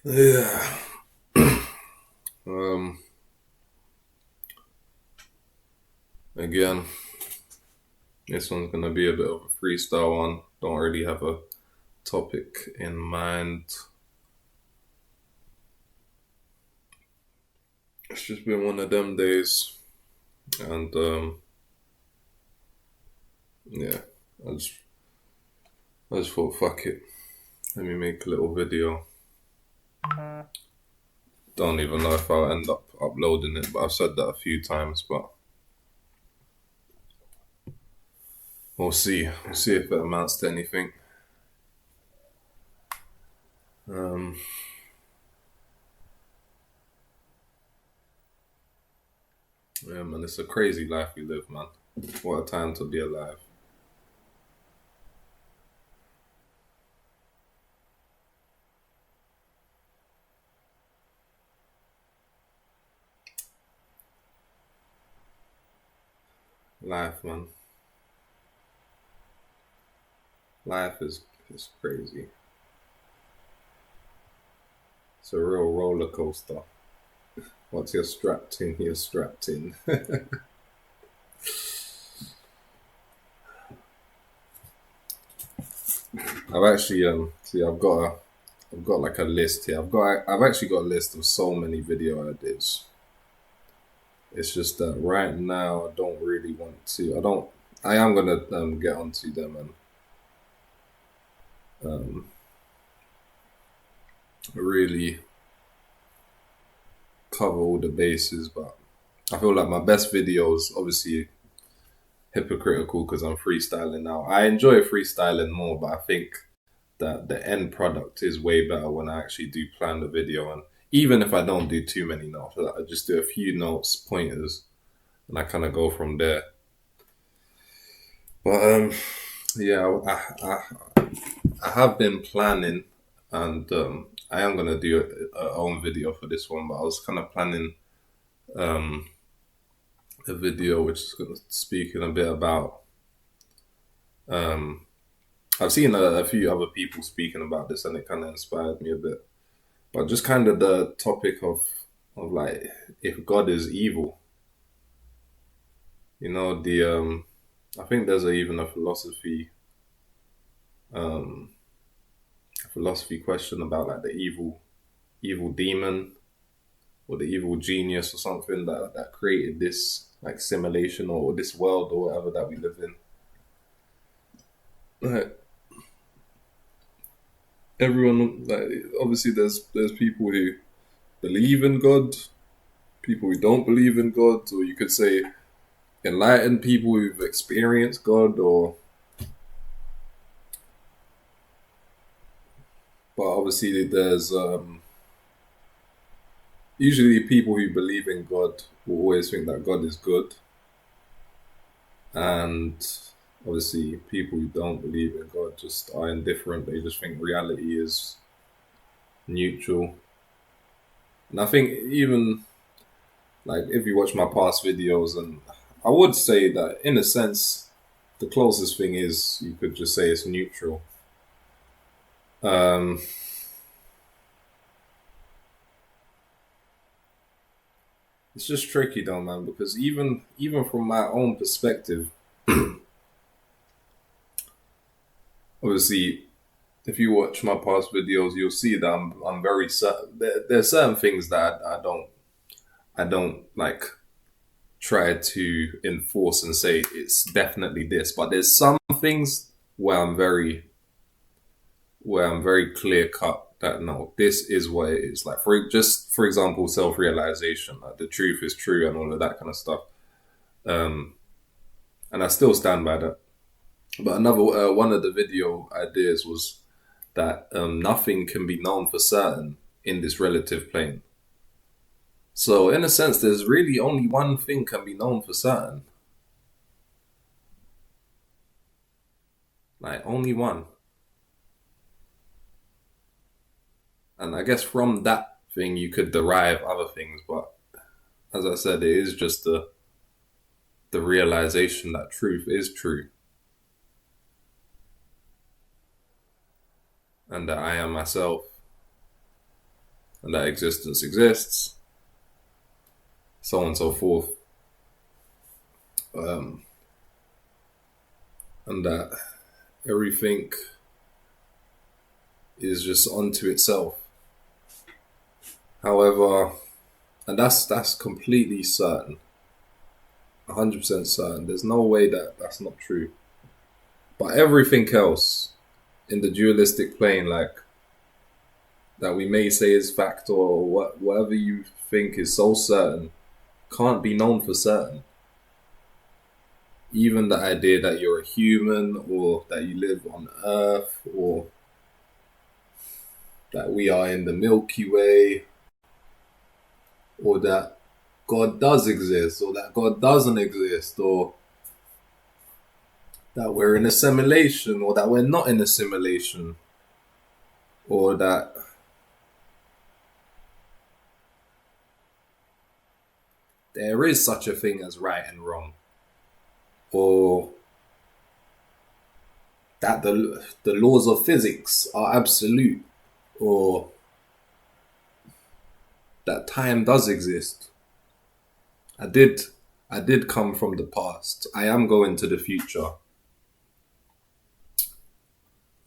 Yeah. Um. Again, this one's gonna be a bit of a freestyle one. Don't really have a topic in mind. It's just been one of them days, and yeah, I just I just thought, fuck it. Let me make a little video. Don't even know if I'll end up uploading it, but I've said that a few times. But we'll see. We'll see if it amounts to anything. Um. Yeah, man, it's a crazy life we live, man. What a time to be alive. Life, man. Life is crazy. It's a real roller coaster. Once you're strapped in, you're strapped in. I've actually see I've got like a list here. I've actually got a list of so many video ideas. It's just that right now I don't really want to. I am gonna get onto them and um, really cover all the bases, but I feel like my best videos, obviously hypocritical because I'm freestyling now. I enjoy freestyling more, but I think that the end product is way better when I actually do plan the video. And even if I don't do too many notes, I just do a few notes, pointers, and I kind of go from there. But yeah, I have been planning, and I am gonna do a own video for this one. But I was kind of planning um, a video which is going to speaking a bit about. Um, I've seen a few other people speaking about this, and it kind of inspired me a bit. But just kind of the topic of like if God is evil, the I think there's even um a philosophy question about like the evil demon or the evil genius or something that created this like simulation or this world or whatever that we live in. Like everyone, like obviously there's people who believe in God, people who don't believe in God, or you could say enlightened people who've experienced God, or but obviously there's usually people who believe in God will always think that God is good, and obviously people who don't believe in God just are indifferent. They just think reality is neutral. And I think even like if you watch my past videos, and I would say that in a sense, the closest thing is you could just say it's neutral. Um, it's just tricky though, man, because even from my own perspective, obviously, if you watch my past videos, you'll see that I'm very certain. There's certain things that I don't like try to enforce and say it's definitely this, but there's some things where I'm very clear cut that no, this is what it is. Like for example, self realization, like the truth is true and all of that kind of stuff. Um, and I still stand by that. But another one of the video ideas was that nothing can be known for certain in this relative plane. So in a sense, there's really only one thing can be known for certain, like only one. And I guess from that thing you could derive other things, but as I said, it is just the realization that truth is true and that I am myself. and that existence exists, so on and so forth. And that everything is just onto itself. However, and that's completely certain, 100% certain. There's no way that that's not true. But everything else in the dualistic plane, like that we may say is fact or whatever you think is so certain, can't be known for certain. Even the idea that you're a human, or that you live on Earth, or that we are in the Milky Way, or that God does exist, or that God doesn't exist, or that we're in a simulation, or that we're not in a simulation, or that there is such a thing as right and wrong, or that the laws of physics are absolute, or that time does exist. I did come from the past. I am going to the future.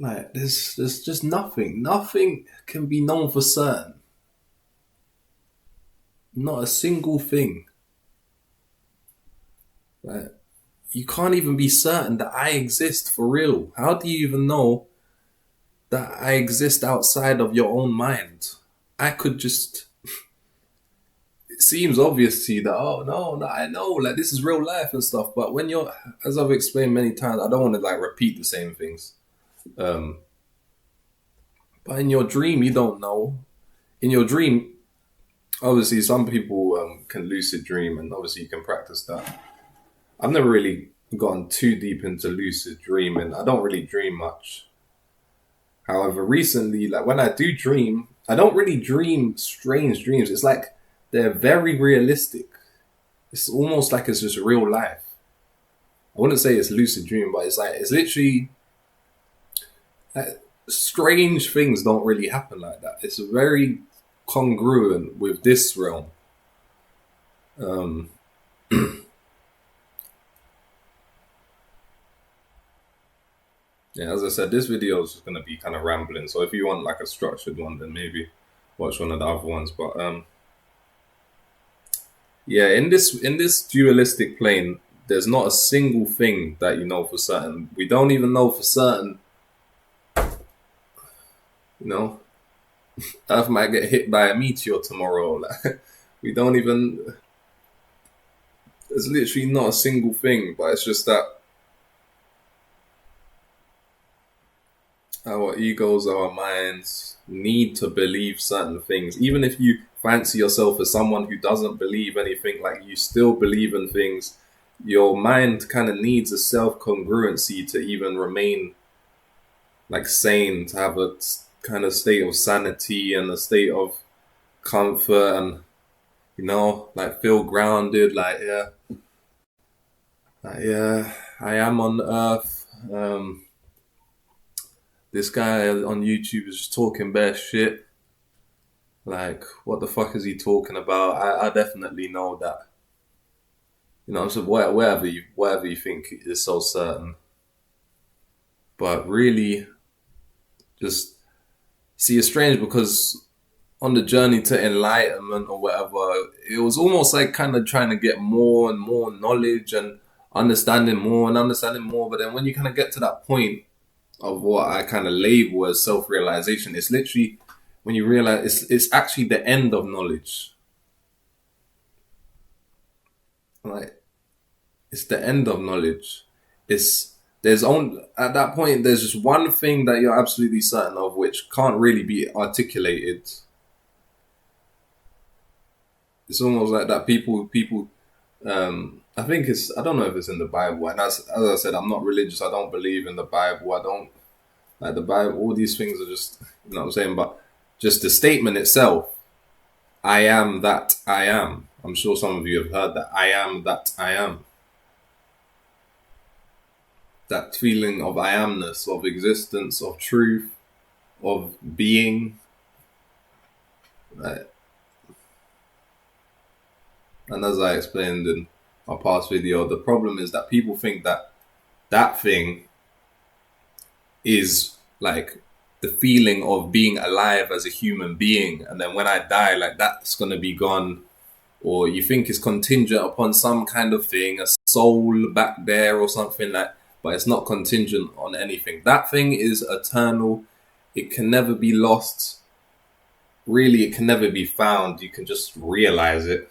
Like, there's just nothing. Nothing can be known for certain. Not a single thing. Like, you can't even be certain that I exist for real. How do you even know that I exist outside of your own mind? I could just... It seems obvious to you that, oh, no, I know, like, this is real life and stuff. But when you're... As I've explained many times, I don't want to, like, repeat the same things. But in your dream, you don't know. In your dream, obviously, some people can lucid dream, and obviously you can practice that. I've never really gone too deep into lucid dreaming. I don't really dream much. However, recently, like when I do dream, I don't really dream strange dreams. It's like they're very realistic. It's almost like it's just real life. I wouldn't say it's lucid dream, but it's like, it's literally... Like, strange things don't really happen like that. It's very congruent with this realm. Yeah, as I said, this video is just going to be kind of rambling. So if you want like a structured one, then maybe watch one of the other ones. But yeah, in this dualistic plane, there's not a single thing that you know for certain. We don't even know for certain. You know, Earth might get hit by a meteor tomorrow. Like, we don't even... There's literally not a single thing, but it's just that our egos, our minds need to believe certain things. Even if you fancy yourself as someone who doesn't believe anything, like you still believe in things, your mind kind of needs a self-congruency to even remain like sane, to have a kind of state of sanity and a state of comfort, and you know, like feel grounded, like yeah, I am on Earth. This guy on YouTube is just talking bare shit. Like, what the fuck is he talking about? I definitely know that. You know, so whatever you think is so certain, but really, just see, it's strange because on the journey to enlightenment or whatever, it was almost like kind of trying to get more and more knowledge and understanding more and understanding more. But then when you kind of get to that point of what I kind of label as self-realization, it's literally when you realize it's actually the end of knowledge. Like, it's the end of knowledge. There's only, at that point, there's just one thing that you're absolutely certain of, which can't really be articulated. It's almost like that people, I think I don't know if it's in the Bible. And as I said, I'm not religious. I don't believe in the Bible. I don't, like the Bible, all these things are just, you know what I'm saying? But just the statement itself, I am that I am. I'm sure some of you have heard that. I am that I am. That feeling of I amness, of existence, of truth, of being. Like, and as I explained in our past video, the problem is that people think that that thing is like the feeling of being alive as a human being, and then when I die, like that's gonna be gone, or you think it's contingent upon some kind of thing, a soul back there or something like. But it's not contingent on anything. That thing is eternal. It can never be lost. Really, it can never be found. You can just realize it.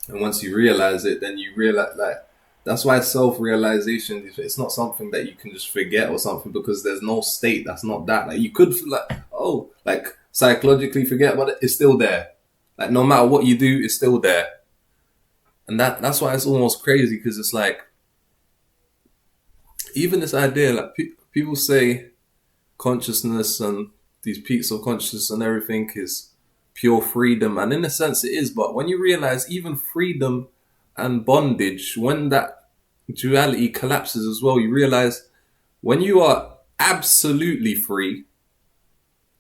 And once you realize it, then you realize, like, that's why self-realization, it's not something that you can just forget or something, because there's no state that's not that. Like, you could, like, oh, like, psychologically forget, but it's still there. Like, no matter what you do, it's still there. And that's why it's almost crazy, because it's like, even this idea, like, people say consciousness and these peaks of consciousness and everything is pure freedom, and in a sense it is. But when you realize even freedom and bondage, when that duality collapses as well, you realize when you are absolutely free,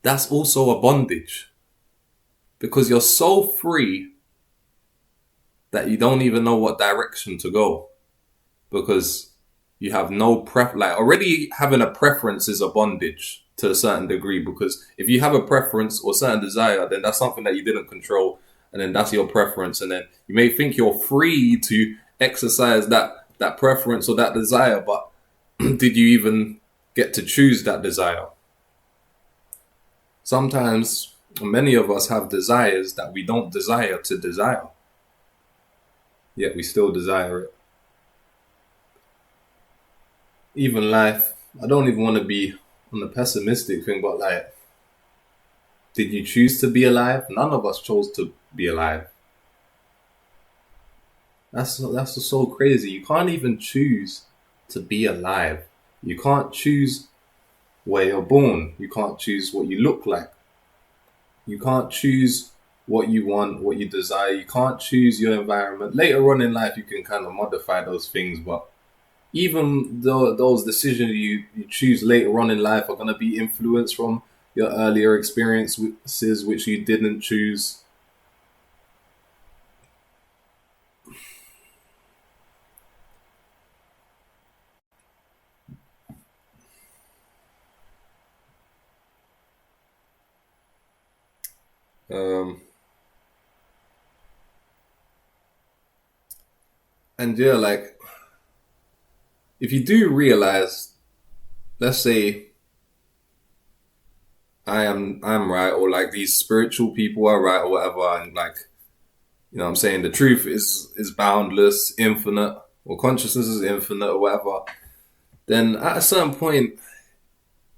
that's also a bondage, because you're so free that you don't even know what direction to go, because you have no like, already having a preference is a bondage to a certain degree, because if you have a preference or certain desire, then that's something that you didn't control, and then that's your preference, and then you may think you're free to exercise that preference or that desire, but did you even get to choose that desire? Sometimes many of us have desires that we don't desire to desire, yet we still desire it. Even life, I don't even want to be on the pessimistic thing, but like, did you choose to be alive? None of us chose to be alive. That's just so crazy. You can't even choose to be alive. You can't choose where you're born. You can't choose what you look like. You can't choose what you want, what you desire. You can't choose your environment. Later on in life, you can kind of modify those things, but even though those decisions you choose later on in life are going to be influenced from your earlier experiences, which you didn't choose. And yeah, like, if you do realize, let's say I'm right, or like these spiritual people are right, or whatever, and like, you know what I'm saying, the truth is boundless, infinite, or consciousness is infinite, or whatever, then at a certain point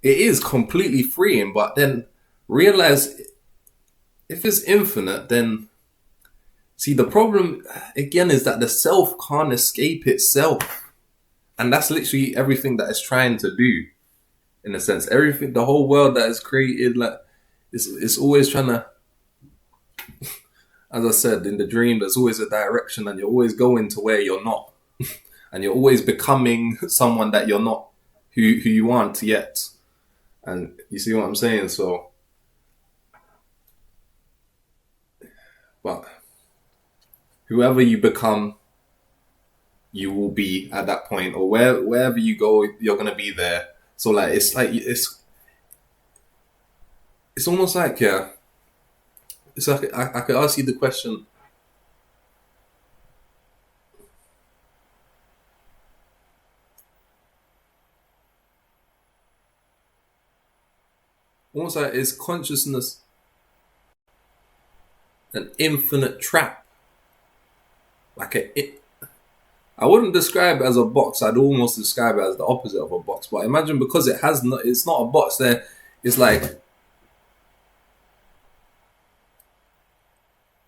it is completely freeing. But then realize, if it's infinite, then see, the problem again is that the self can't escape itself. And that's literally everything that it's trying to do, in a sense. Everything, the whole world that is created, like, it's always trying to, as I said, in the dream, there's always a direction, and you're always going to where you're not. And you're always becoming someone that you're not, who you aren't yet. And you see what I'm saying? So, but whoever you become, you will be at that point, or wherever you go, you're gonna be there. So like, it's almost like, yeah, it's like I could ask you the question, almost like, is consciousness an infinite trap? Like I wouldn't describe it as a box. I'd almost describe it as the opposite of a box. But imagine, because it's not a box there. It's like,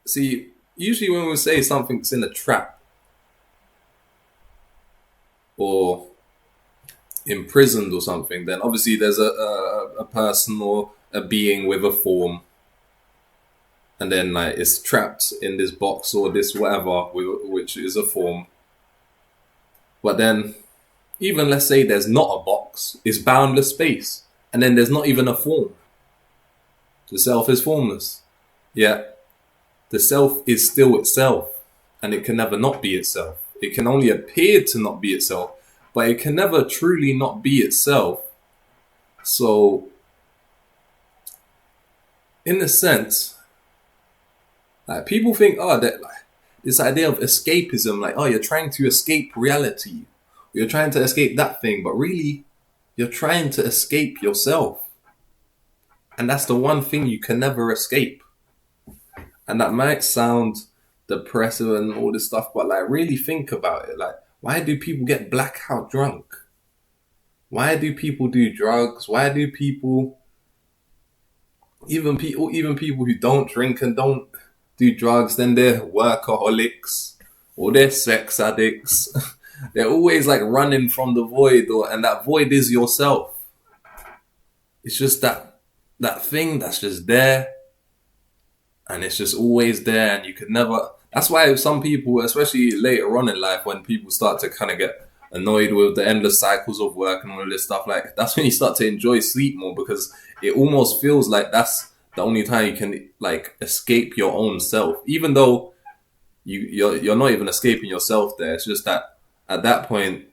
see, usually when we say something's in a trap or imprisoned or something, then obviously there's a person or a being with a form, and then like it's trapped in this box or this whatever, which is a form. But then, even let's say there's not a box, it's boundless space, and then there's not even a form. The self is formless. Yet the self is still itself, and it can never not be itself. It can only appear to not be itself, but it can never truly not be itself. So, in a sense, like people think, that like, this idea of escapism, like, you're trying to escape reality, you're trying to escape that thing, but really, you're trying to escape yourself. And that's the one thing you can never escape. And that might sound depressive and all this stuff, but like really think about it. Like, why do people get blackout drunk? Why do people do drugs? Why do people, even people who don't drink and don't do drugs, then they're workaholics or they're sex addicts. They're always like running from the void, and that void is yourself. It's just that thing that's just there, and it's just always there, and you could never. That's why some people, especially later on in life, when people start to kind of get annoyed with the endless cycles of work and all this stuff, like that's when you start to enjoy sleep more, because it almost feels like that's the only time you can like escape your own self, even though you're not even escaping yourself there. It's just that at that point,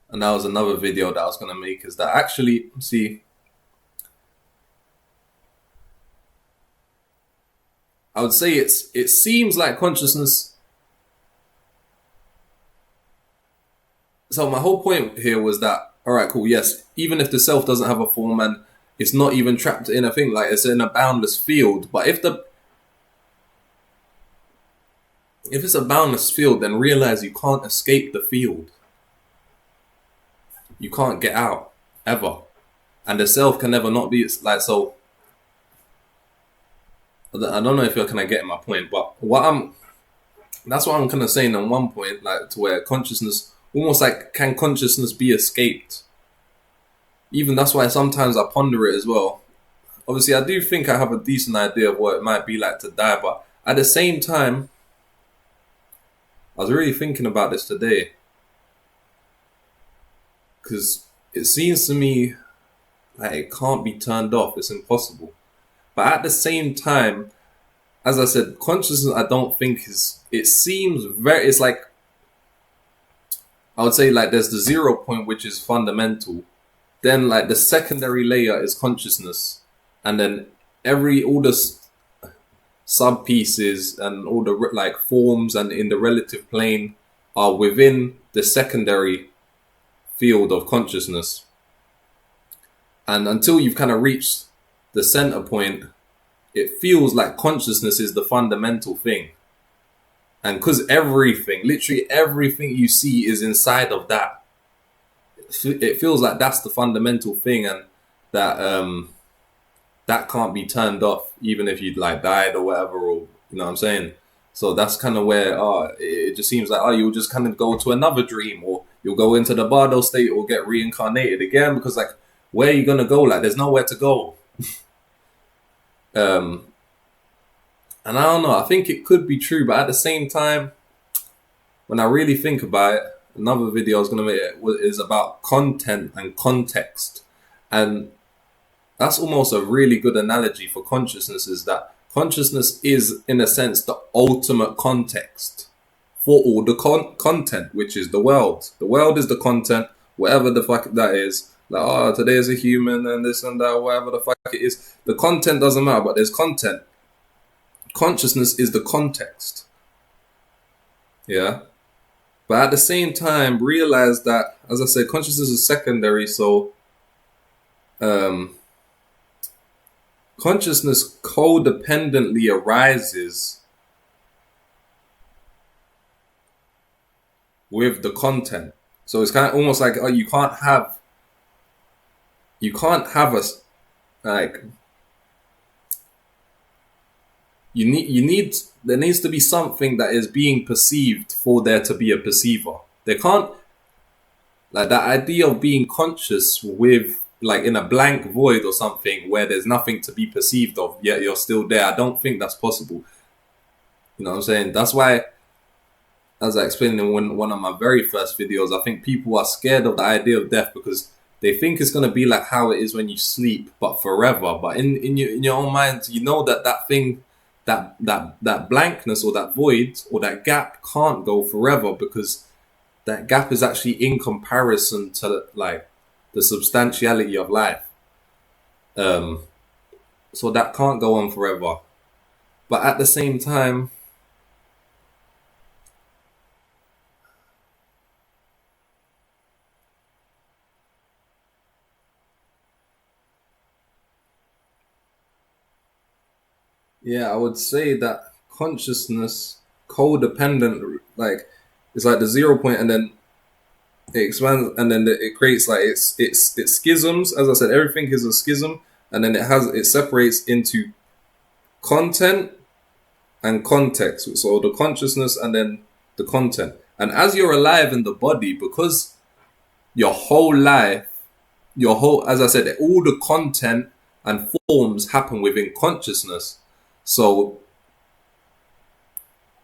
and that was another video that I was going to make, is that actually, see, I would say it seems like consciousness. So my whole point here was that, all right, cool, yes, even if the self doesn't have a form and it's not even trapped in a thing, like it's in a boundless field, but if it's a boundless field, then realize you can't escape the field. You can't get out, ever. And the self can never not be, like, so, I don't know if you're kind of getting my point, but that's what I'm kind of saying on one point, like, to where consciousness, almost like, can consciousness be escaped? Even that's why sometimes I ponder it as well. Obviously, I do think I have a decent idea of what it might be like to die, but at the same time, I was really thinking about this today, because it seems to me like it can't be turned off. It's impossible. But at the same time, as I said, consciousness I don't think is, it seems very, it's like, I would say like there's the 0 point, which is fundamental. Then like the secondary layer is consciousness. And then all the sub pieces and all the like forms and in the relative plane are within the secondary field of consciousness. And until you've kind of reached the center point, it feels like consciousness is the fundamental thing. And because literally everything you see is inside of that, it feels like that's the fundamental thing, and that can't be turned off, even if you'd like died or whatever, or you know what I'm saying. So that's kind of where it just seems like you'll just kind of go to another dream, or you'll go into the bardo state, or get reincarnated again, because like where are you gonna go? Like there's nowhere to go. And I don't know, I think it could be true, but at the same time, when I really think about it, another video I was going to make is about content and context. And that's almost a really good analogy for consciousness, is that consciousness is, in a sense, the ultimate context for all the content, which is the world. The world is the content, whatever the fuck that is. Like, today is a human and this and that, whatever the fuck it is. The content doesn't matter, but there's content. Consciousness is the context. Yeah. But at the same time, realize that, as I said, consciousness is secondary. So, consciousness codependently arises with the content. So it's kind of almost like, you can't have a, like, there needs to be something that is being perceived for there to be a perceiver. There can't, like, that idea of being conscious with, like, in a blank void or something where there's nothing to be perceived of, yet you're still there. I don't think that's possible. You know what I'm saying? That's why, as I explained in one of my very first videos, I think people are scared of the idea of death, because they think it's gonna be like how it is when you sleep, but forever. But in your own mind, you know that that thing, that blankness or that void or that gap can't go forever, because that gap is actually in comparison to like the substantiality of life. Um, so that can't go on forever. But at the same time, yeah, I would say that consciousness, codependent, like it's like the 0 point, and then it expands, and then it creates like it's schisms. As I said, everything is a schism, and then it separates into content and context. So the consciousness and then the content. And as you're alive in the body, because your whole life, as I said, all the content and forms happen within consciousness. So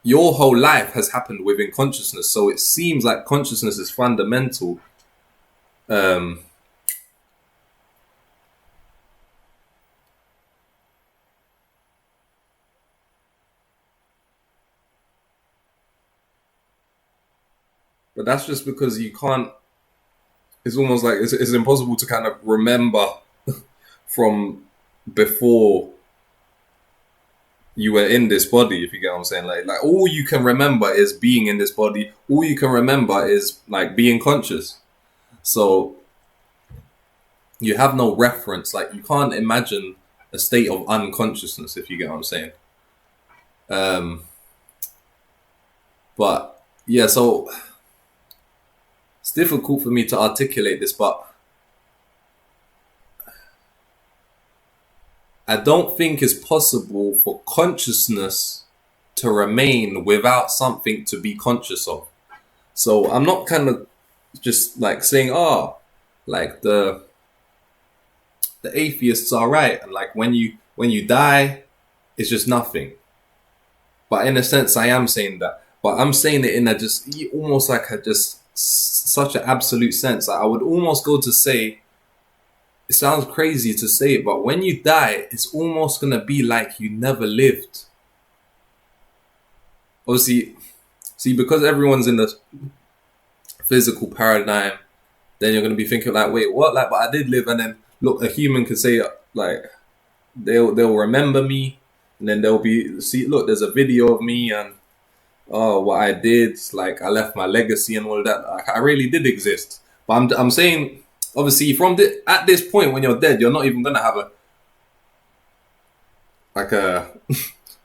your whole life has happened within consciousness. So it seems like consciousness is fundamental. Um, but that's just because you can't, it's almost like it's impossible to kind of remember from before you were in this body, if you get what I'm saying. Like all you can remember is being in this body. All you can remember is like being conscious. So you have no reference. Like you can't imagine a state of unconsciousness, if you get what I'm saying. Um, but yeah, so it's difficult for me to articulate this, but I don't think it's possible for consciousness to remain without something to be conscious of. So I'm not kind of just like saying, oh, like the atheists are right, and like when you die, it's just nothing. But in a sense, I am saying that. But I'm saying it in a just almost like a just such an absolute sense. Like I would almost go to say, it sounds crazy to say it, but when you die, it's almost gonna be like you never lived. Obviously, see, because everyone's in the physical paradigm, then you're gonna be thinking like, wait, what? Like, but I did live, and then look, a human could say like, they'll remember me, and then they'll be see, look, there's a video of me, and oh, what I did, like I left my legacy and all that. Like, I really did exist. But I'm saying, obviously, at this point when you're dead, you're not even gonna have a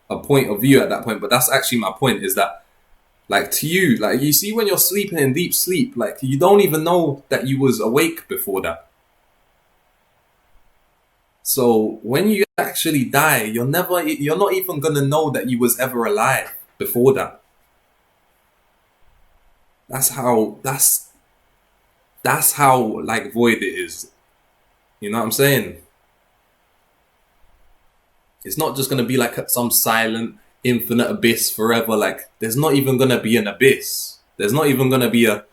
a point of view at that point. But that's actually my point, is that like to you, like you see when you're sleeping in deep sleep, like you don't even know that you was awake before that. So when you actually die, you're not even gonna know that you was ever alive before that. That's how that's how like void it is. You know what I'm saying? It's not just gonna be like some silent, infinite abyss forever. Like there's not even gonna be an abyss. There's not even gonna be a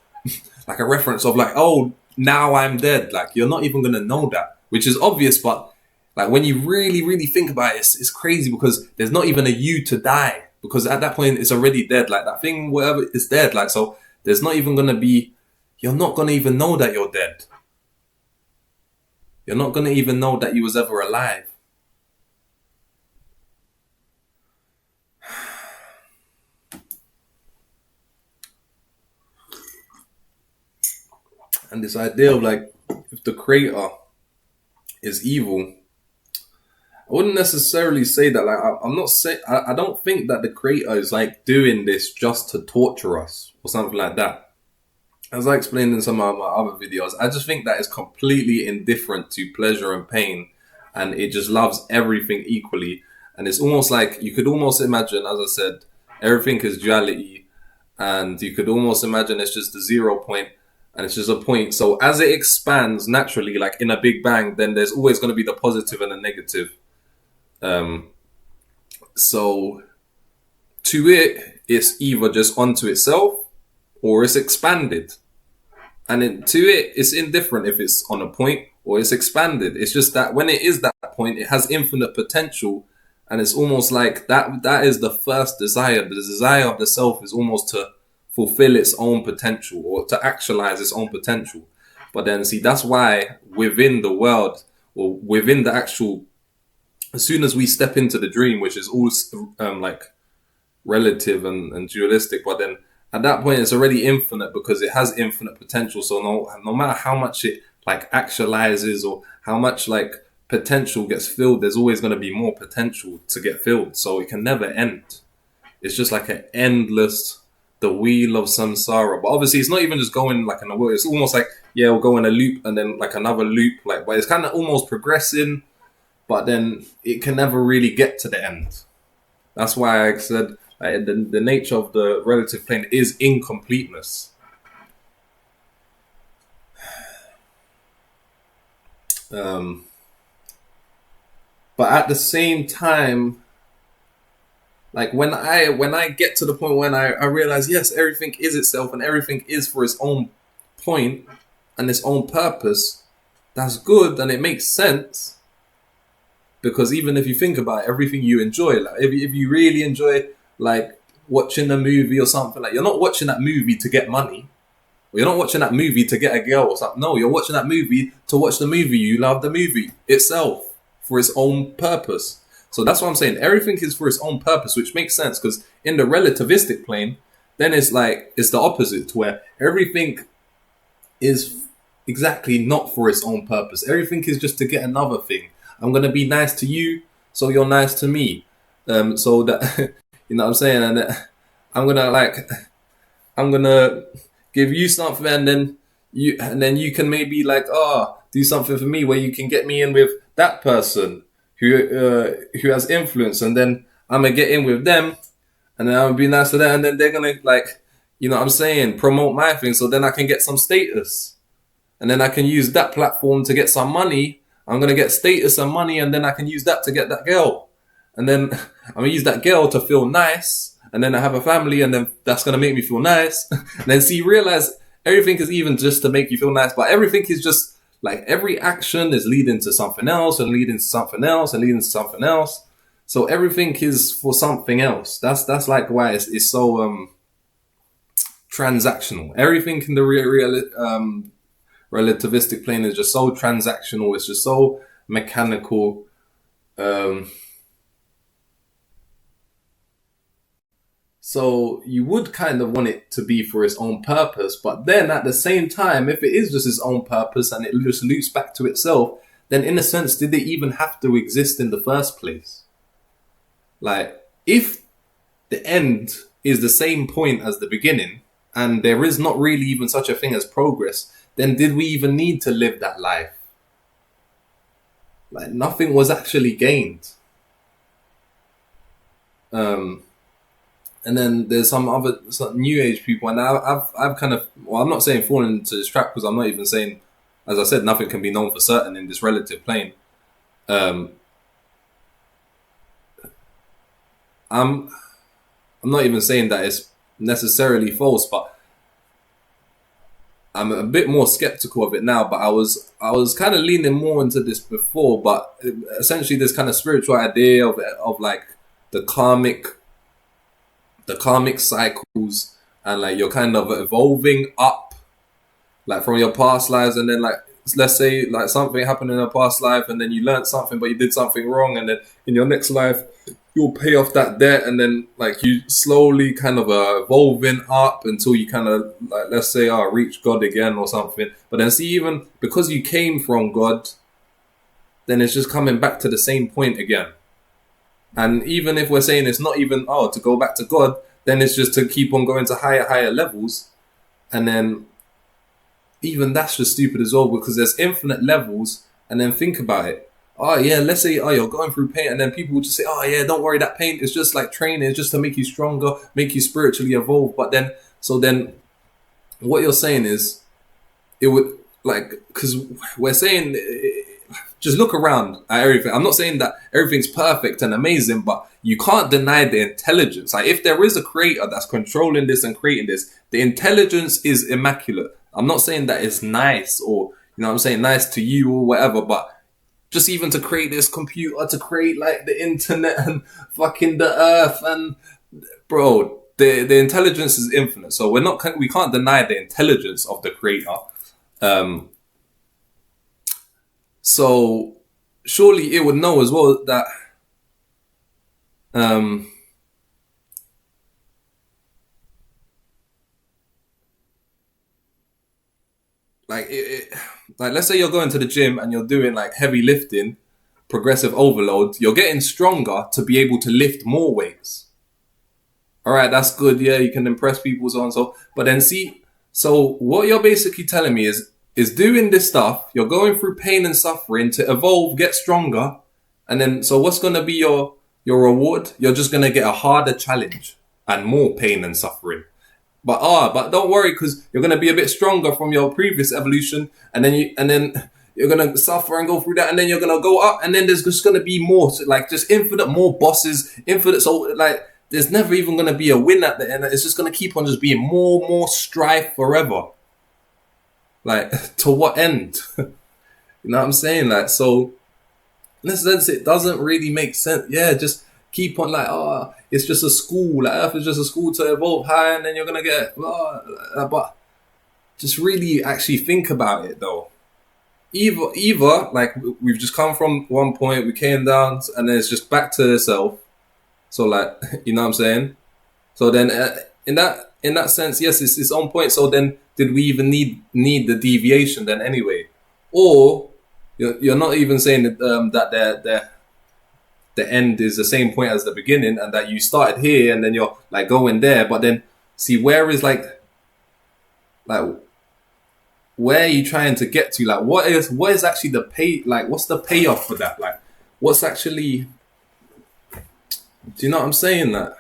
like a reference of like, oh, now I'm dead. Like you're not even gonna know that, which is obvious, but like when you really, really think about it, it's crazy, because there's not even a you to die, because at that point it's already dead. Like that thing, whatever, is dead. Like so, there's not even gonna be. You're not gonna even know that you're dead. You're not gonna even know that you was ever alive. And this idea of like, if the creator is evil, I wouldn't necessarily say that. Like, I'm not saying. I don't think that the creator is like doing this just to torture us or something like that. As I explained in some of my other videos, I just think that it's completely indifferent to pleasure and pain, and it just loves everything equally. And it's almost like you could almost imagine, as I said, everything is duality, and you could almost imagine it's just the 0 point, and it's just a point. So as it expands naturally, like in a big bang, then there's always going to be the positive and the negative. Um, so to it, it's either just onto itself or it's expanded. And to it, it's indifferent if it's on a point or it's expanded. It's just that when it is that point, it has infinite potential, and it's almost like that is the first desire. The desire of the self is almost to fulfill its own potential or to actualize its own potential. But then see, that's why within the world or within the actual, as soon as we step into the dream, which is all like relative and dualistic, but then at that point it's already infinite because it has infinite potential. So no matter how much it like actualizes or how much like potential gets filled, there's always going to be more potential to get filled. So it can never end. It's just like an endless, the wheel of samsara. But obviously it's not even just going like in a wheel. It's almost like, yeah, we'll go in a loop and then like another loop, like, but it's kind of almost progressing, but then it can never really get to the end. That's why I said the nature of the relative plane is incompleteness. But at the same time, like when I get to the point when I realize, yes, everything is itself and everything is for its own point and its own purpose, that's good and it makes sense. Because even if you think about it, everything you enjoy, like if you really enjoy like watching a movie or something, like you're not watching that movie to get money. Or you're not watching that movie to get a girl or something. No, you're watching that movie to watch the movie. You love the movie itself for its own purpose. So that's what I'm saying. Everything is for its own purpose, which makes sense because in the relativistic plane, then it's like, it's the opposite where everything is exactly not for its own purpose. Everything is just to get another thing. I'm going to be nice to you, so you're nice to me. So that, you know what I'm saying? And I'm going to give you something and then you can maybe like, do something for me where you can get me in with that person who has influence, and then I'm going to get in with them and then I'm going to be nice to them and then they're going to like, you know what I'm saying, promote my thing so then I can get some status. And then I can use that platform to get some money. I'm going to get status and money and then I can use that to get that girl. And then I'm going to use that girl to feel nice. And then I have a family and then that's going to make me feel nice. And then see, realize everything is even just to make you feel nice. But everything is just like every action is leading to something else and leading to something else and leading to something else. So everything is for something else. That's like why it's so transactional. Everything in the relativistic plane is just so transactional. It's just so mechanical. So you would kind of want it to be for its own purpose, but then at the same time, if it is just its own purpose and it just loops back to itself, then in a sense, did it even have to exist in the first place? Like, if the end is the same point as the beginning, and there is not really even such a thing as progress, then did we even need to live that life? Like, nothing was actually gained. And then there's some new age people, and I've kind of, well, I'm not saying fallen into this trap because I'm not even saying, as I said, nothing can be known for certain in this relative plane. I'm not even saying that it's necessarily false, but I'm a bit more skeptical of it now. But I was kind of leaning more into this before, but essentially this kind of spiritual idea of like the karmic cycles, and like you're kind of evolving up like from your past lives, and then like let's say like something happened in a past life and then you learned something but you did something wrong, and then in your next life you'll pay off that debt, and then like you slowly kind of evolving up until you kind of like, let's say reach God again or something. But then see, even because you came from God, then it's just coming back to the same point again. And even if we're saying it's not even, to go back to God, then it's just to keep on going to higher levels. And then even that's just stupid as well, because there's infinite levels. And then think about it. Let's say, you're going through pain. And then people will just say, don't worry, that pain is just like training. It's just to make you stronger, make you spiritually evolve. But then what you're saying is, it would, like, because we're saying, just look around at everything. I'm not saying that everything's perfect and amazing, but you can't deny the intelligence. Like, if there is a creator that's controlling this and creating this, the intelligence is immaculate. I'm not saying that it's nice or, you know what I'm saying, nice to you or whatever, but just even to create this computer, to create like the internet and fucking the earth, and bro, the intelligence is infinite. So we can't deny the intelligence of the creator. So surely it would know as well that like let's say you're going to the gym and you're doing like heavy lifting, progressive overload, you're getting stronger to be able to lift more weights. All right, that's good. Yeah, you can impress people, so on and so. But then see, so what you're basically telling me is doing this stuff, you're going through pain and suffering to evolve, get stronger, and then so what's gonna be your reward? You're just gonna get a harder challenge and more pain and suffering. But don't worry, because you're gonna be a bit stronger from your previous evolution, and then you're gonna suffer and go through that, and then you're gonna go up, and then there's just gonna be more, like just infinite more bosses, infinite. So like, there's never even gonna be a win at the end. It's just gonna keep on just being more strife forever. Like, to what end? You know what I'm saying? Like, so in a sense, it doesn't really make sense. Yeah, just keep on like, oh, it's just a school. Like, Earth is just a school to evolve high, and then you're gonna get. But just really actually think about it, though. Either like we've just come from one point, we came down, and then it's just back to itself. So like, you know what I'm saying? So then, in that sense, yes, it's on point. So then, did we even need the deviation then anyway? Or you're not even saying that the end is the same point as the beginning, and that you started here and then you're like going there, but then see where is like where are you trying to get to? Like what is actually the pay? Like what's the payoff for that? Like what's actually? Do you know what I'm saying? That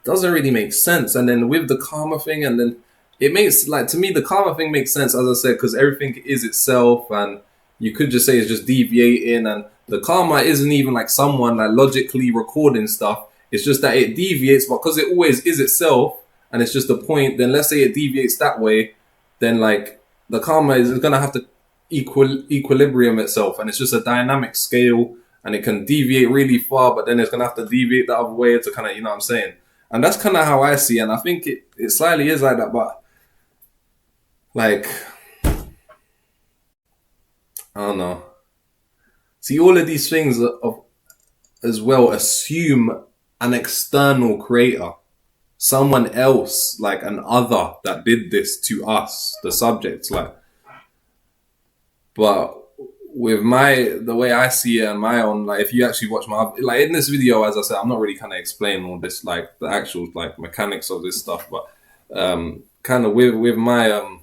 doesn't really make sense. And then with the karma thing, and then it makes like, to me the karma thing makes sense, as I said, because everything is itself, and you could just say it's just deviating, and the karma isn't even like someone like logically recording stuff. It's just that it deviates, but because it always is itself, and it's just a point. Then let's say it deviates that way, then like the karma is gonna have to equilibrium itself, and it's just a dynamic scale, and it can deviate really far, but then it's gonna have to deviate the other way to kind of, you know what I'm saying? And that's kind of how I see it, and I think it slightly is like that, but like, I don't know. See, all of these things as well assume an external creator, someone else, like an other that did this to us, the subjects, like. But with the way I see it and my own, like if you actually watch like in this video, as I said, I'm not really kind of explaining all this, like the actual like mechanics of this stuff, but kind of with my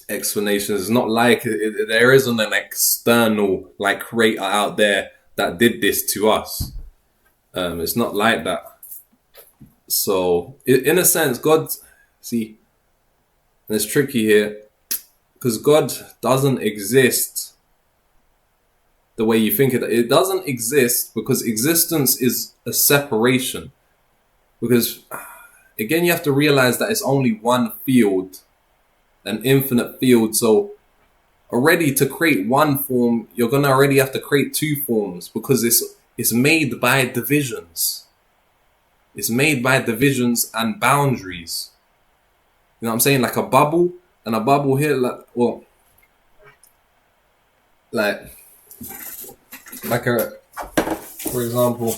explanations, it's not like there isn't an external like creator out there that did this to us. It's not like that. So in a sense, God, see, and it's tricky here, because God doesn't exist the way you think it. It doesn't exist because existence is a separation. Because again, you have to realize that it's only one field, an infinite field. So already to create one form, you're gonna already have to create two forms, because it's made by divisions. It's made by divisions and boundaries. You know what I'm saying? Like a bubble, and a bubble here, like, well, like for example,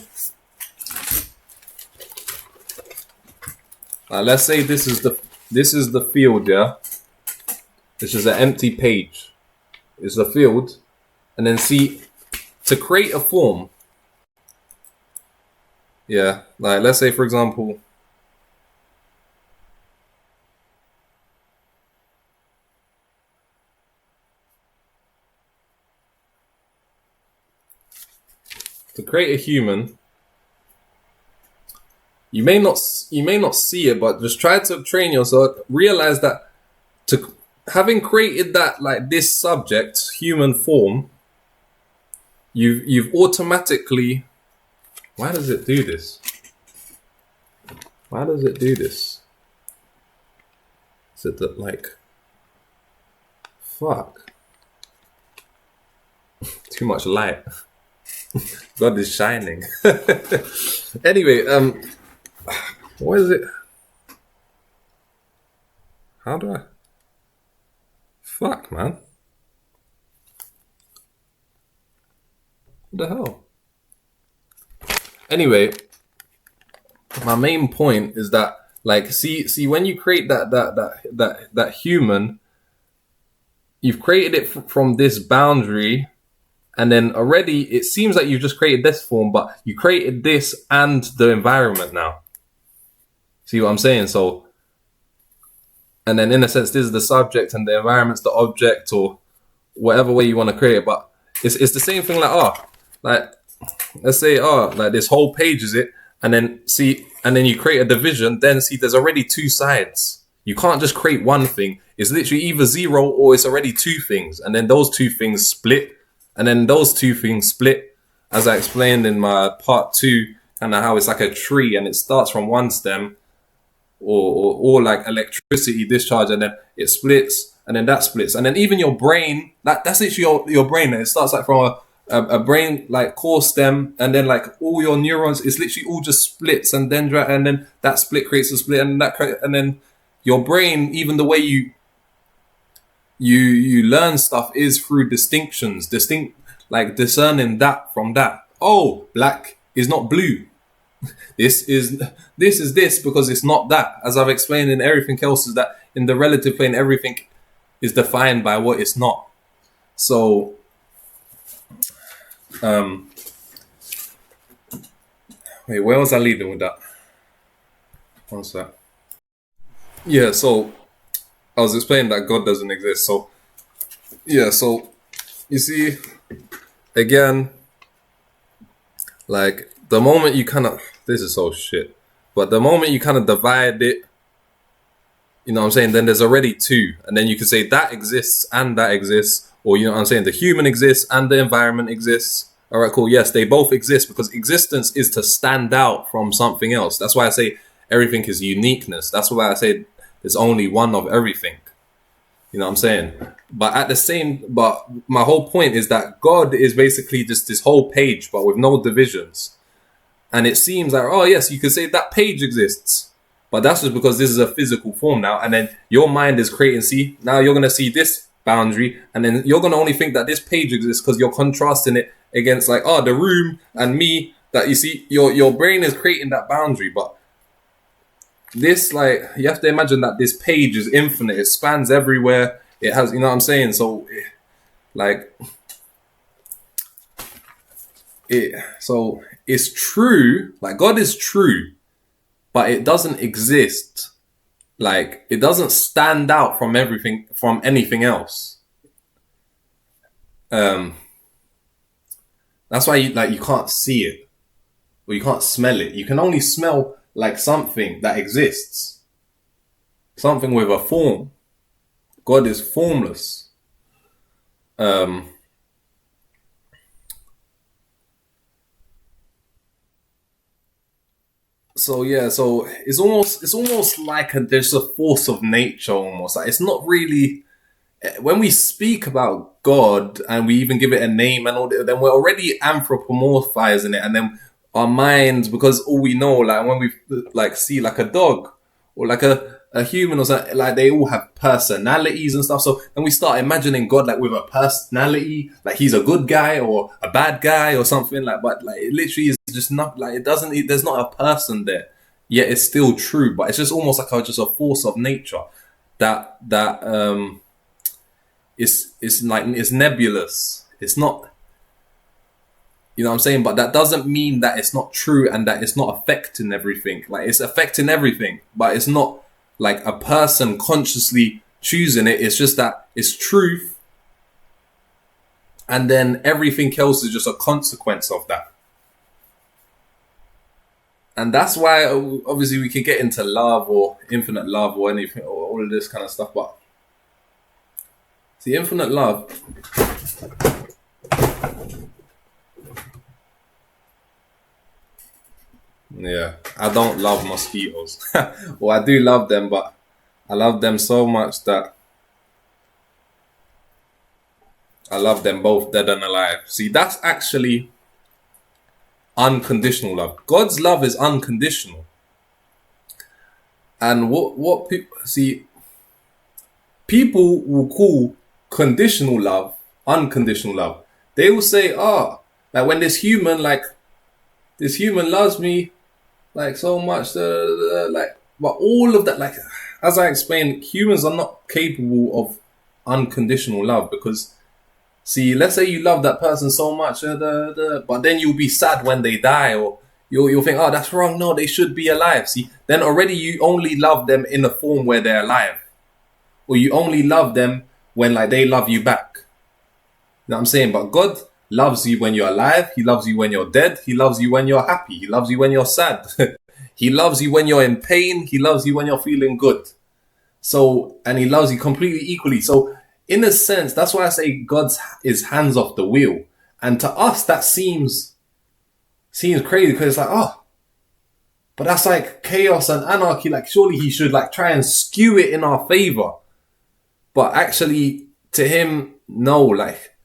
let's say this is the field, yeah. This is an empty page. It's the field, and then see, to create a form, yeah. Like let's say for example, to create a human, you may not see it, but just try to train yourself. Realize that having created that, like this subject, human form, you've automatically. Why does it do this? Why does it do this? Is it that like? Fuck. Too much light. God is shining. Anyway, what is it? How do I? Fuck, man. What the hell? Anyway, my main point is that, like, see, when you create that human, you've created it from this boundary, and then already it seems like you've just created this form, but you created this and the environment now. See what I'm saying? So, and then in a sense, this is the subject and the environment's the object, or whatever way you want to create it. But it's the same thing. Like let's say like this whole page is it, and then you create a division. Then see, there's already two sides. You can't just create one thing. It's literally either zero or it's already two things, and then those two things split, and then those two things split. As I explained in my part 2, kind of how it's like a tree, and it starts from one stem. Or like electricity discharge, and then it splits, and then that splits, and then even your brain, that's literally your brain, and it starts like from a brain like core stem, and then like all your neurons, it's literally all just splits, and then that split creates a split, and and then your brain, even the way you learn stuff is through distinctions, like discerning that from that. Oh, black is not blue. This is this because it's not that. As I've explained in everything else, is that in the relative plane, everything is defined by what it's not. So, wait, where was I leading with that? One sec. Yeah, so I was explaining that God doesn't exist. So, yeah, so you see, again, like the moment you kind of, this is so shit, but the moment you kind of divide it, you know what I'm saying, then there's already two, and then you can say that exists and that exists, or you know what I'm saying, the human exists and the environment exists. All right, cool. Yes, they both exist because existence is to stand out from something else. That's why I say everything is uniqueness. That's why I say there's only one of everything. You know what I'm saying? But my whole point is that God is basically just this whole page, but with no divisions. And it seems like, oh yes, you could say that page exists, but that's just because this is a physical form now. And then your mind is creating, see, now you're going to see this boundary, and then you're going to only think that this page exists because you're contrasting it against like, the room and me, that you see, your brain is creating that boundary. But this, like, you have to imagine that this page is infinite. It spans everywhere. It has, you know what I'm saying? So, so it's true, like God is true, but it doesn't exist. Like, it doesn't stand out from anything else. That's why you can't see it, or you can't smell it. You can only smell like something that exists, something with a form. God is formless. So yeah, so it's almost like there's a force of nature almost. Like, it's not really, when we speak about God and we even give it a name and all that, then we're already anthropomorphizing it, and then our minds, because all we know, like when we like see like a dog or like a human or something, like they all have personalities and stuff. So then we start imagining God like with a personality, like he's a good guy or a bad guy or something like. But like it literally is just not like, it doesn't. There's not a person there. Yet it's still true, but it's just almost like just a force of nature that it's like it's nebulous. It's not. You know what I'm saying? But that doesn't mean that it's not true and that it's not affecting everything. Like, it's affecting everything, but it's not like a person consciously choosing it. It's just that it's truth. And then everything else is just a consequence of that. And that's why, obviously, we can get into love or infinite love or anything, or all of this kind of stuff. But see, infinite love, yeah, I don't love mosquitoes. Well, I do love them, but I love them so much that I love them both dead and alive. See, that's actually unconditional love. God's love is unconditional. And what people see, people will call conditional love unconditional love. They will say, like when this human loves me like so much, like, but all of that, like, as I explained, humans are not capable of unconditional love because, see, let's say you love that person so much, but then you'll be sad when they die, or you'll think, oh, that's wrong. No, they should be alive. See, then already you only love them in a form where they're alive, or you only love them when like they love you back. You know what I'm saying? But God loves you when you're alive. He loves you when you're dead. He loves you when you're happy. He loves you when you're sad. He loves you when you're in pain. He loves you when you're feeling good. So, and he loves you completely equally. So, in a sense, that's why I say God's is hands off the wheel. And to us, that seems crazy because it's like, oh, but that's like chaos and anarchy. Like, surely he should like try and skew it in our favor. But actually, to him, no, like,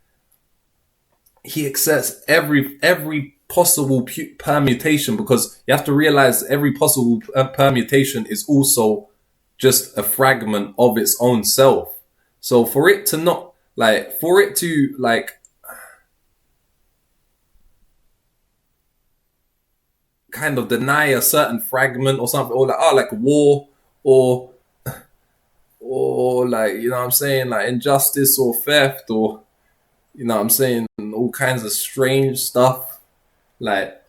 he accepts every possible permutation, because you have to realize every possible permutation is also just a fragment of its own self. So for it to not, like, for it to, like, kind of deny a certain fragment or something, or like, like war, or like, you know what I'm saying, like injustice or theft, or, you know what I'm saying, all kinds of strange stuff, like,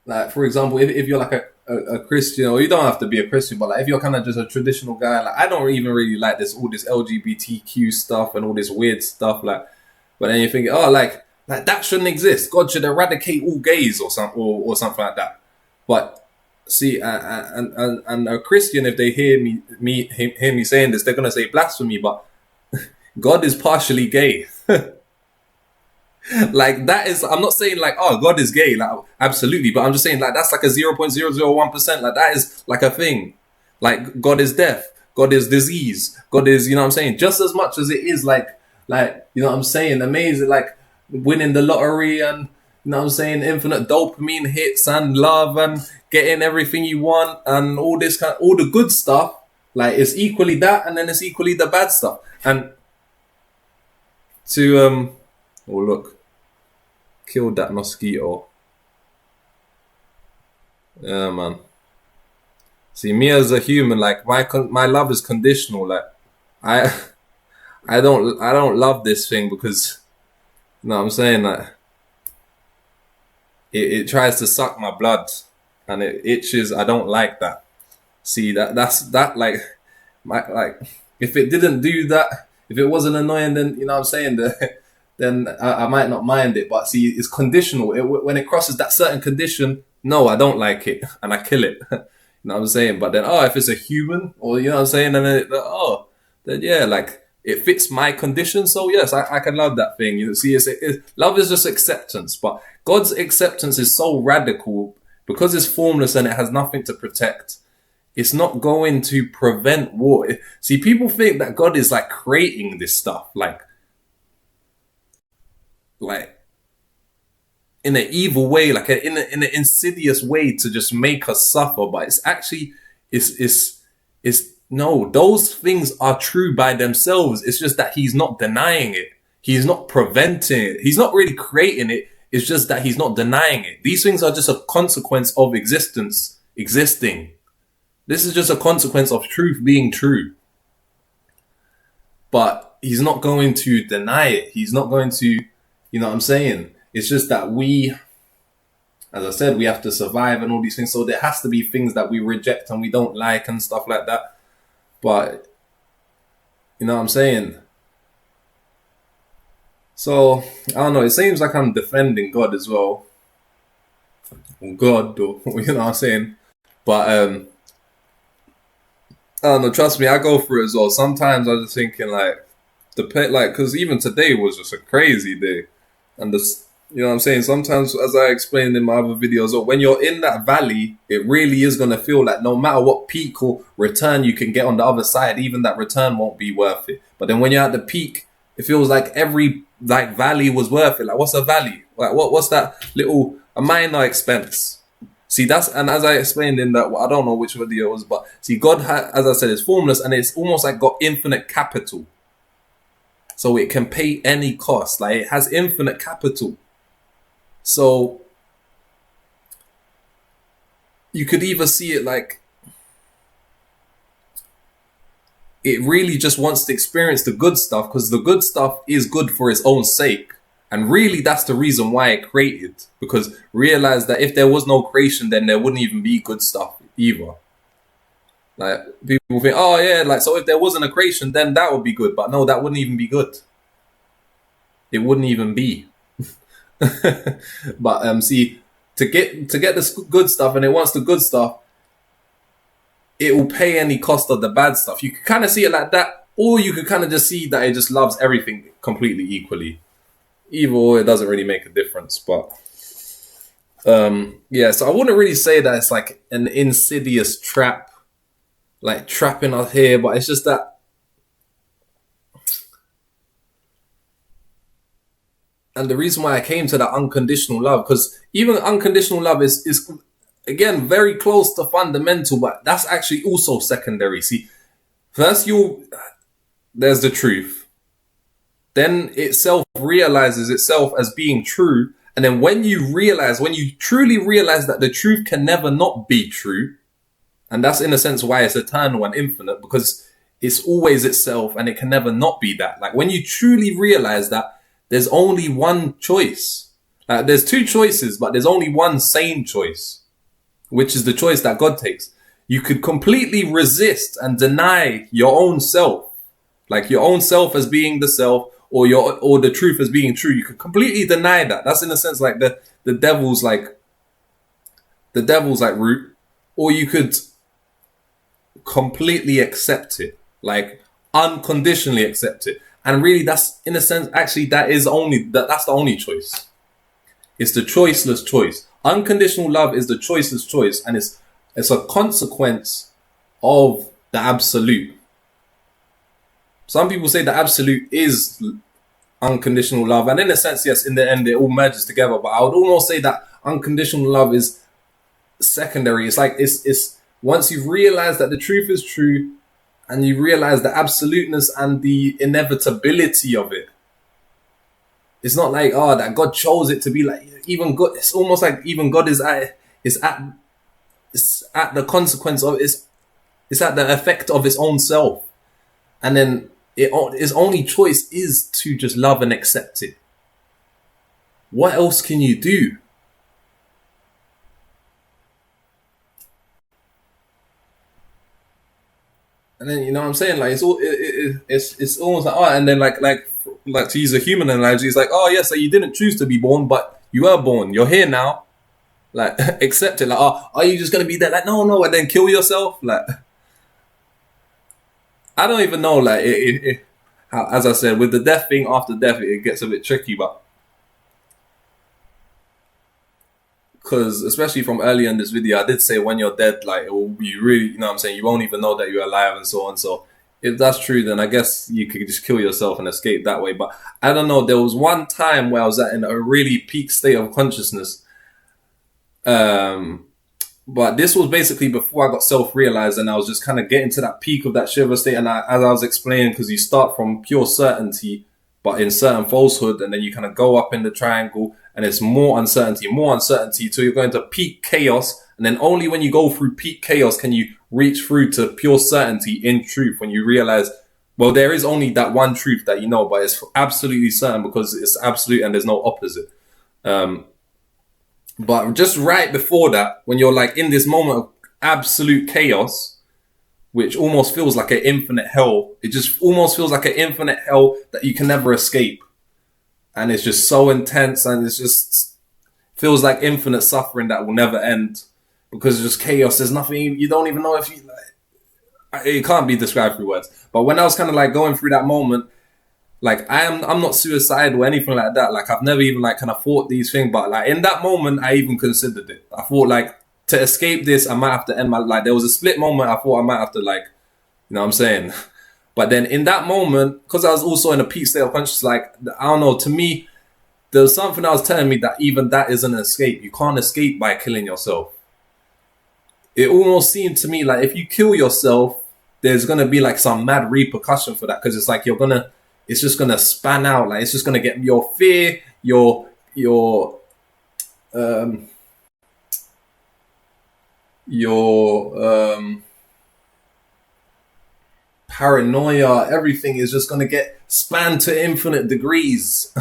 like, for example, if you're like a Christian, or you don't have to be a Christian, but like if you're kind of just a traditional guy, like I don't even really like all this LGBTQ stuff and all this weird stuff, like, but then you think, oh, like that shouldn't exist. God should eradicate all gays or something like that. But see, and a Christian, if they hear me saying this, they're gonna say blasphemy. But God is partially gay. Like, that is, I'm not saying like, oh, God is gay, like, absolutely, but I'm just saying like that's like a 0.001%, like that is like a thing. Like, God is death, God is disease, God is, you know what I'm saying, just as much as it is like, you know what I'm saying, amazing, like winning the lottery, and, you know what I'm saying, infinite dopamine hits and love and getting everything you want and all this kind, all the good stuff, like it's equally that, and then it's equally the bad stuff. And to oh, look, killed that mosquito. Yeah, man. See, me as a human, like my love is conditional. Like, I I don't love this thing because, you know what I'm saying, like it tries to suck my blood and it itches. I don't like that. See, that's like if it didn't do that, if it wasn't annoying, then, you know what I'm saying, then I might not mind it. But see, it's conditional. When it crosses that certain condition, no, I don't like it, and I kill it. You know what I'm saying? But then, if it's a human, or, you know what I'm saying, then then yeah, like it fits my condition. So yes, I can love that thing. You see, love is just acceptance, but God's acceptance is so radical because it's formless and it has nothing to protect. It's not going to prevent war. See, people think that God is like creating this stuff, like in an evil way, like in an insidious way to just make us suffer. But it's actually, it's no, those things are true by themselves. It's just that he's not denying it. He's not preventing it. He's not really creating it. It's just that he's not denying it. These things are just a consequence of existing. This is just a consequence of truth being true. But he's not going to deny it. He's not going to, you know what I'm saying? It's just that we, as I said, we have to survive and all these things. So there has to be things that we reject and we don't like and stuff like that. But, you know what I'm saying? So, I don't know. It seems like I'm defending God as well. God, though. You know what I'm saying? But, I don't know, trust me, I go through it as well. Sometimes I was just thinking, like, because even today was just a crazy day. And You know what I'm saying? Sometimes, as I explained in my other videos, or when you're in that valley, it really is going to feel like no matter what peak or return you can get on the other side, even that return won't be worth it. But then when you're at the peak, it feels like every like valley was worth it. Like, what's a valley? Like, what's that little a minor expense? See, that's, and as I explained in that, I don't know which video it was, but see, God, as I said, is formless, and it's almost like got infinite capital, so it can pay any cost. Like, it has infinite capital. So you could either see it like it really just wants to experience the good stuff because the good stuff is good for its own sake. And really, that's the reason why it created. Because realize that if there was no creation, then there wouldn't even be good stuff either. Like, people think, oh yeah, like, so if there wasn't a creation, then that would be good. But no, that wouldn't even be good. It wouldn't even be. But see, to get the good stuff, and it wants the good stuff, it will pay any cost of the bad stuff. You can kind of see it like that, or you could kind of just see that it just loves everything completely equally. Either or, it doesn't really make a difference. But yeah, so I wouldn't really say that it's like an insidious trap, like trapping us here, but it's just that. And the reason why I came to that unconditional love, because even unconditional love is again very close to fundamental, but that's actually also secondary. See, first there's the truth, then itself realizes itself as being true, and then when you truly realize that the truth can never not be true, and that's in a sense why it's eternal and infinite, because it's always itself and it can never not be that. Like, when you truly realize that there's only one choice. There's two choices, but there's only one sane choice, which is the choice that God takes. You could completely resist and deny your own self, like your own self as being the self, or the truth as being true. You could completely deny that. That's in a sense like the devil's route, or you could completely accept it, like unconditionally accept it. And really, that's in a sense, actually, that's the only choice. It's the choiceless choice. Unconditional love is the choiceless choice, and it's a consequence of the absolute. Some people say the absolute is unconditional love, and in a sense, yes, in the end, it all merges together. But I would almost say that unconditional love is secondary. It's like it's once you've realized that the truth is true, and you realize the absoluteness and the inevitability of it. It's not like, that God chose it to be like, even God, it's almost like even God is at the consequence of it's at the effect of its own self. And then its only choice is to just love and accept it. What else can you do? And then, you know what I'm saying? Like, it's almost like, and then like to use a human analogy, it's like, yeah, so you didn't choose to be born, but you were born. You're here now. Like, accept it. Like, are you just going to be there? Like, no, and then kill yourself? Like, I don't even know. Like, as I said, with the death thing, after death, it gets a bit tricky, but because especially from earlier in this video, I did say when you're dead, like, it will be really, you know what I'm saying, you won't even know that you're alive and so on. So if that's true, then I guess you could just kill yourself and escape that way. But I don't know, there was one time where I was in a really peak state of consciousness. But this was basically before I got self-realized, and I was just kind of getting to that peak of that Shiva state. And as I was explaining, because you start from pure certainty, but in certain falsehood, and then you kind of go up in the triangle, and it's more uncertainty, till you're going to peak chaos. And then only when you go through peak chaos can you reach through to pure certainty in truth, when you realize, well, there is only that one truth that you know, but it's absolutely certain because it's absolute and there's no opposite. But just right before that, when you're like in this moment of absolute chaos, which almost feels like an infinite hell, it just almost feels like an infinite hell that you can never escape. And it's just so intense, and it's just feels like infinite suffering that will never end, because it's just chaos. There's nothing, you don't even know if you, like, it can't be described through words. But when I was kind of like going through that moment, Like I'm not suicidal or anything like that. Like I've never even like kind of thought these things, but like in that moment I even considered it. I thought like to escape this I might have to end my, like there was a split moment I thought I might have to like, you know what I'm saying? But then in that moment, because I was also in a peak state of consciousness, like I don't know, to me there was something that was telling me that even that isn't an escape. You can't escape by killing yourself. It almost seemed to me like if you kill yourself, there's gonna be like some mad repercussion for that, because it's like it's just gonna span out. Like it's just gonna get your fear, um, your paranoia, everything is just gonna get spanned to infinite degrees,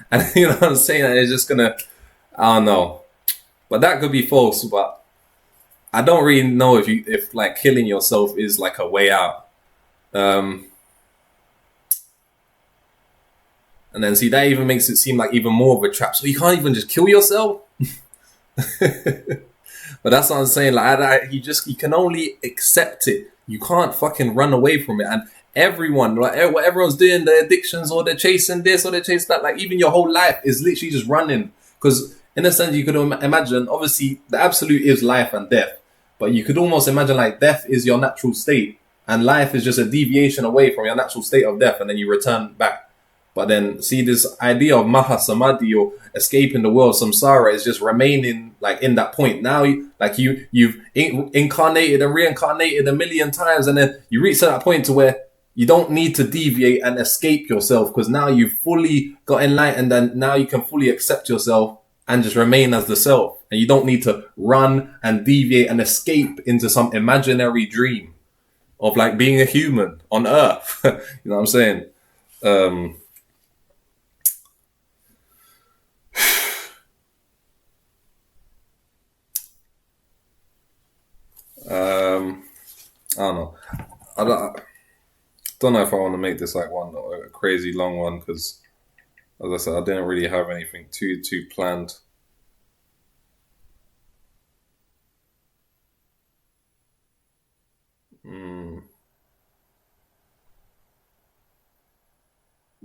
and you know what I'm saying. And it's just gonna, I don't know, but that could be false. But I don't really know if like killing yourself is like a way out. Um, and then see that even makes it seem like even more of a trap. So you can't even just kill yourself. But that's what I'm saying. Like you can only accept it. You can't fucking run away from it. And everyone, like what everyone's doing, the addictions, or they're chasing this or they're chasing that. Like even your whole life is literally just running. Because in a sense, you could imagine. Obviously, the absolute is life and death. But you could almost imagine like death is your natural state, and life is just a deviation away from your natural state of death, and then you return back. But then see this idea of maha samadhi, or escaping the world, samsara, is just remaining like in that point. Now, you've incarnated and reincarnated a million times, and then you reach to that point to where you don't need to deviate and escape yourself, because now you've fully got enlightened, and now you can fully accept yourself and just remain as the self. And you don't need to run and deviate and escape into some imaginary dream of like being a human on Earth. You know what I'm saying? I don't know. I don't know if I want to make this like a crazy long one, because as I said, I didn't really have anything too planned.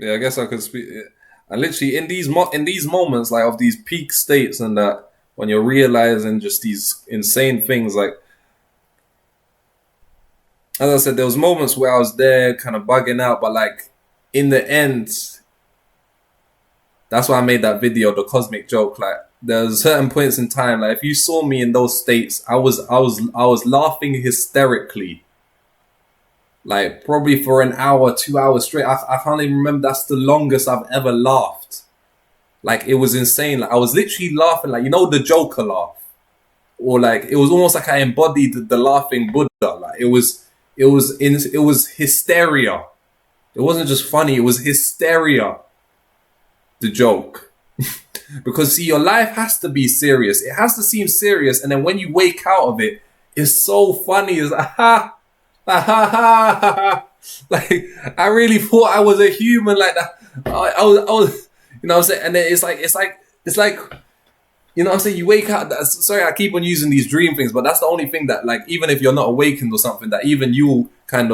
Yeah, I guess I could speak. And literally in these moments, like of these peak states, and that when you're realizing just these insane things, like as I said, there was moments where I was there, kind of bugging out, but like in the end, that's why I made that video, the cosmic joke. Like there's certain points in time, like if you saw me in those states, I was laughing hysterically, like probably for an hour, 2 hours straight. I can't even remember. That's the longest I've ever laughed. Like it was insane. Like I was literally laughing, like, you know, the Joker laugh, or like it was almost like I embodied the laughing Buddha. Like it was hysteria. It wasn't just funny. It was hysteria. The joke. Because see, your life has to be serious. It has to seem serious, and then when you wake out of it, it's so funny. It's like, ha, ha, ha, ha, ha. Like I really thought I was a human like that. I was, you know what I'm saying? And then it's like, you know what I'm saying? You wake up. Sorry, I keep on using these dream things, but that's the only thing that, like, even if you're not awakened or something, that even you'll have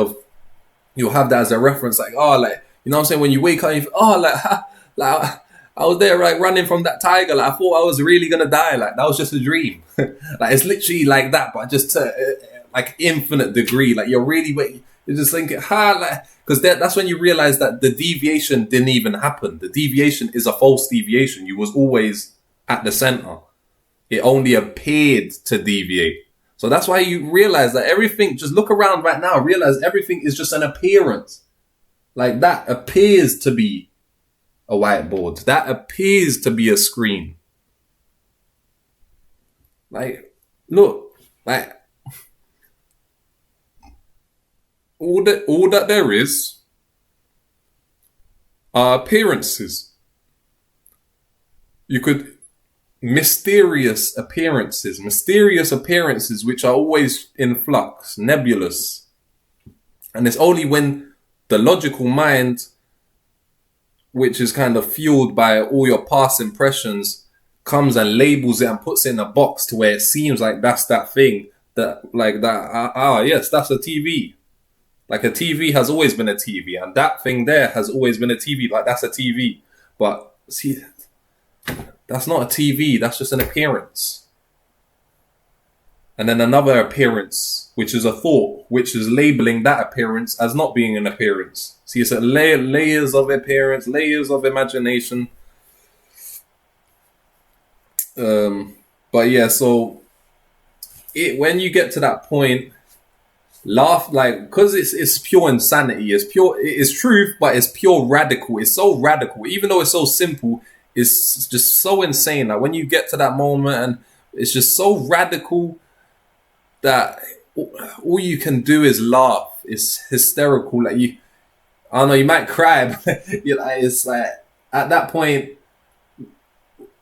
that as a reference. Like, oh, like, you know what I'm saying? When you wake up, like, ha, like, I was there, like, running from that tiger. Like, I thought I was really gonna die. Like, that was just a dream. Like, it's literally like that, but just to like infinite degree. Like, you're just thinking, like, because that's when you realize that the deviation didn't even happen. The deviation is a false deviation. You was always at the center. It only appeared to deviate. So that's why you realize that everything, just look around right now, realize everything is just an appearance. Like that appears to be a whiteboard. That appears to be a screen. Like, look, like all that there is are appearances. You could mysterious appearances which are always in flux, nebulous. And it's only when the logical mind, which is kind of fueled by all your past impressions, comes and labels it and puts it in a box to where it seems like that's that thing, that like that, yes, that's a TV. Like a TV has always been a TV, and that thing there has always been a TV. Like that's a TV. But see, that's not a TV. That's just an appearance. And then another appearance, which is a thought, which is labeling that appearance as not being an appearance. See, it's a layers of appearance, layers of imagination. But yeah, so when you get to that point, laugh, like, because it's pure insanity. It's truth, but it's pure radical. It's so radical, even though it's so simple. It's just so insane. Like when you get to that moment, and it's just so radical that all you can do is laugh. It's hysterical. Like I don't know, you might cry, but it's like at that point,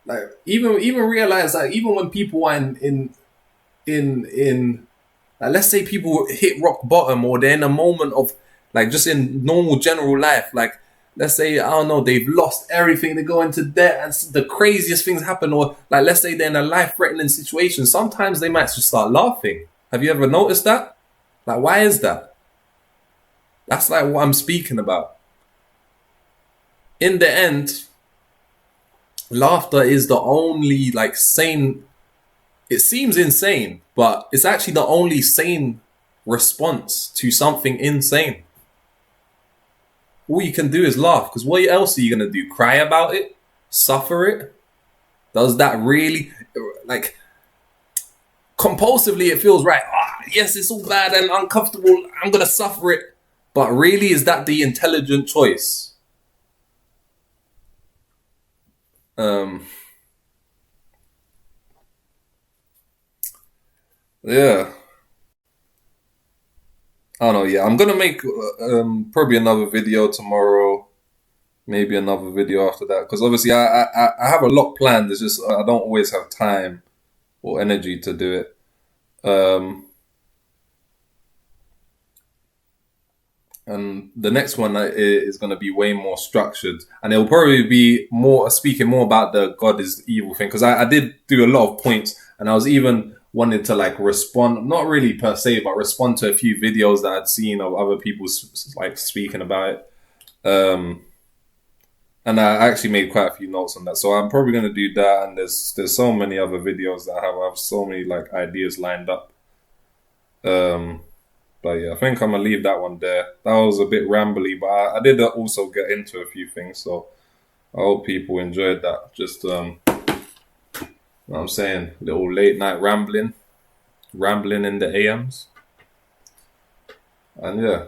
like even realize that even when people are in like, let's say people hit rock bottom, or they're in a moment of, like, just in normal general life, like, let's say, I don't know, they've lost everything, they go into debt, and the craziest things happen, or like, let's say they're in a life-threatening situation, sometimes they might just start laughing. Have you ever noticed that? Like, why is that? That's like what I'm speaking about. In the end, laughter is the only, like, sane. It seems insane, but it's actually the only sane response to something insane. All you can do is laugh, because what else are you going to do? Cry about it? Suffer it? Does that really, like, compulsively it feels right? Yes, it's all bad and uncomfortable, I'm going to suffer it. But really, is that the intelligent choice? Yeah. I don't know. Yeah, I'm gonna make probably another video tomorrow, maybe another video after that. Because obviously, I have a lot planned. It's just I don't always have time or energy to do it. Um, and the next one is going to be way more structured, and it'll probably be more speaking more about the God is evil thing, because I did do a lot of points, and I was even wanted to, like, respond, not really per se, but respond to a few videos that I'd seen of other people like speaking about it. And I actually made quite a few notes on that, so I'm probably going to do that. And there's so many other videos that I have so many, like, ideas lined up. But yeah, I think I'm gonna leave that one there. That was a bit rambly, but I did also get into a few things, so I hope people enjoyed that. Just what I'm saying, little late night rambling in the AMs, and yeah.